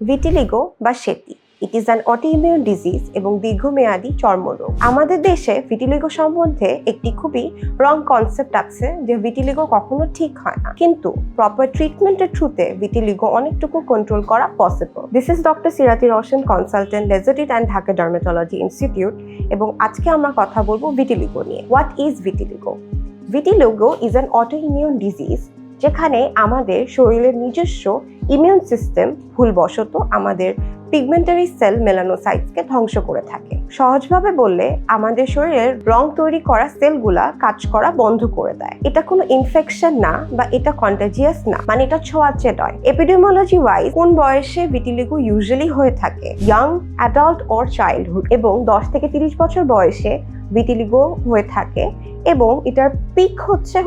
Vitiligo বা সেতি it is an autoimmune disease এবং দীর্ঘমেয়াদী চর্মরোগ। আমাদের দেশে ভিটিলিগো সম্বন্ধে একটি খুবই রং কনসেপ্ট আছে যে ভিটিলিগো কখনো ঠিক হয় না, কিন্তু প্রপার ট্রিটমেন্টের থ্রুতে ভিটিলিগো অনেকটুকু কন্ট্রোল করা possible. This is doctor Sirati Roshan, consultant, লেজারিট অ্যান্ড ঢাকা ডার্মাটোলজি ইনস্টিটিউট, এবং আজকে আমরা কথা বলবো ভিটিলিগো নিয়ে। What is vitiligo? Vitiligo is an autoimmune disease যেখানে আমাদের শরীরের নিজস্ব ইমিউন সিস্টেম ভুলবশত আমাদের পিগমেন্টারি সেল মেলানোসাইটসকে ধ্বংস করে থাকে। সহজভাবে বললে আমাদের শরীরের রং তৈরি করা সেলগুলা কাজ করা বন্ধ করে দেয়। এটা কোনো ইনফেকশন না বা এটা কন্টাজিয়াস না, মানে এটা ছোঁয়াচে নয়। এপিডেমিওলজি ওয়াইজ কোন বয়সে ভিটিলিগো ইউজুয়ালি হয়ে থাকে? ইয়াং অ্যাডাল্ট অর চাইল্ডহুড, এবং 10 থেকে 30 বছর বয়সে ভিটিলিগো হয়ে থাকে, এবং এটার পিক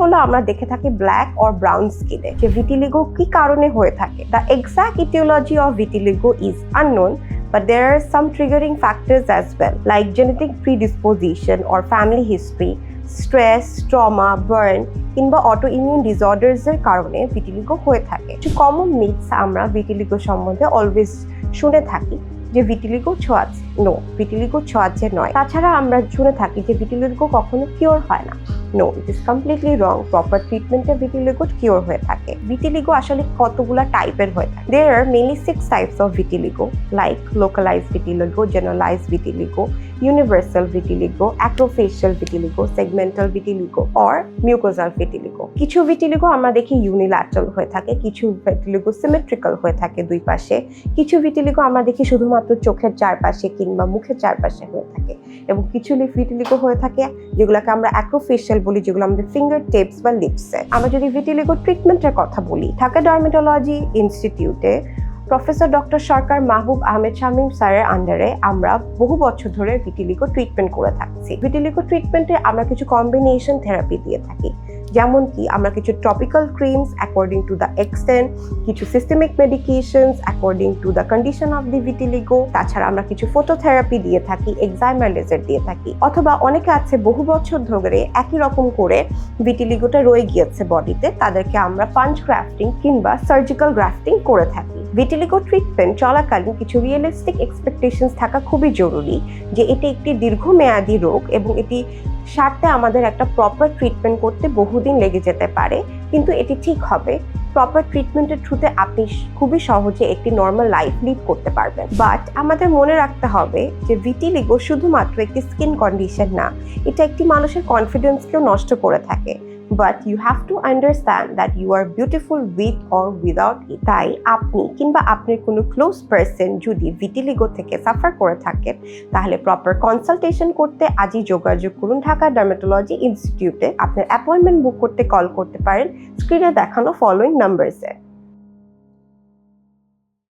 হলো আমরা দেখে থাকি ব্ল্যাক অর ব্রাউন স্কিনে। যে ভিটিলিগো কি কারণে হয়ে থাকে, the exact etiology of vitiligo is unknown, but there are some triggering factors as well, like genetic predisposition or family history, stress, trauma, burn কিংবা অটোইমিউন ডিসঅর্ডারস এর কারণে ভিটিলিগো হয়ে থাকে। কিছু কমন মিথস আমরা ভিটিলিগো সম্বন্ধে অলওয়েজ শুনে থাকি যে ভিটিলিগো ছোঁয়াচে। নো, ভিটিলিগো ছোঁয়াচে নয়। তাছাড়া আমরা শুনে থাকি যে ভিটিলিগো কখনো কিওর হয় না। No, it is completely wrong. Proper ট্রিটমেন্টে ভিটিলিগো কিওর হয়ে থাকে। ভিটিলিগো আসলে কতগুলা টাইপের হয়ে থাকে। There are mainly 6 types of vitiligo, like localized vitiligo, generalized vitiligo, universal vitiligo, acrofacial vitiligo, segmental vitiligo or mucosal vitiligo. কিছু ভিটিলিগো আমরা দেখি ইউনিল্যাটারাল হয়ে থাকে, কিছু ভিটিলিগো সিমেট্রিক্যাল হয়ে থাকে দুই পাশে, কিছু ভিটিলিগো আমরা দেখি শুধুমাত্র চোখের চারপাশে কিংবা মুখের চারপাশে হয়ে থাকে, এবং কিছু ভিটিলিগো হয়ে থাকে যেগুলোকে আমরা অ্যাক্রোফেশিয়াল বলি, যেগুলো আমাদের ফিঙ্গার টিপস বা লিপসে। আমরা যদি ভিটিলিগো ট্রিটমেন্টের কথা বলি, ঢাকা ডার্মাটোলজি ইনস্টিটিউটে প্রফেসর ডক্টর সরকার মাহবুব আহমেদ শামীম স্যারের আন্ডারে আমরা বহু বছর ধরে ভিটিলিগো ট্রিটমেন্ট করে থাকছি। ভিটিলিগো ট্রিটমেন্টে আমরা কিছু কম্বিনেশন থেরাপি দিয়ে থাকি, যেমন কি আমরা কিছু topical creams according to the extent, কিছু systemic medications according to the condition of the vitiligo. তাছাড়া আমরা কিছু ফটোথেরাপি দিয়ে থাকি, এক্সাইমা লেজার দিয়ে থাকি, অথবা অনেকে আছে বহু বছর ধরে একই রকম করে ভিটিলিগোটা রয়ে গিয়েছে বডিতে, তাদেরকে আমরা পাঞ্চ গ্রাফটিং কিংবা সার্জিক্যাল গ্রাফটিং করে থাকি। ভিটিলিগো ট্রিটমেন্ট চলাকালীন কিছু রিয়েলিস্টিক এক্সপেকটেশনস থাকা খুবই জরুরি, যে এটি একটি দীর্ঘমেয়াদী রোগ এবং এটি সারতে আমাদের একটা প্রপার ট্রিটমেন্ট করতে বহুদিন লেগে যেতে পারে, কিন্তু এটি ঠিক হবে। প্রপার ট্রিটমেন্টের থ্রুতে আপনি খুবই সহজে একটি নর্মাল লাইফ লিড করতে পারবেন। বাট আমাদের মনে রাখতে হবে যে ভিটিলিগো শুধুমাত্র একটি স্কিন কন্ডিশন না, এটা একটি মানুষের কনফিডেন্সকেও নষ্ট করে থাকে। But you have to understand that you are beautiful with or without it. তাই আপনি কিংবা আপনার কোনো ক্লোজ পারসন যদি ভিটিলিগো থেকে সাফার করে থাকেন, তাহলে প্রপার কনসালটেশন করতে আজই যোগাযোগ করুন ঢাকা ডার্মাটোলজি ইনস্টিটিউটে। আপনার অ্যাপয়েন্টমেন্ট বুক করতে কল করতে পারেন স্ক্রিনে দেখানো ফলোইং নাম্বারসে।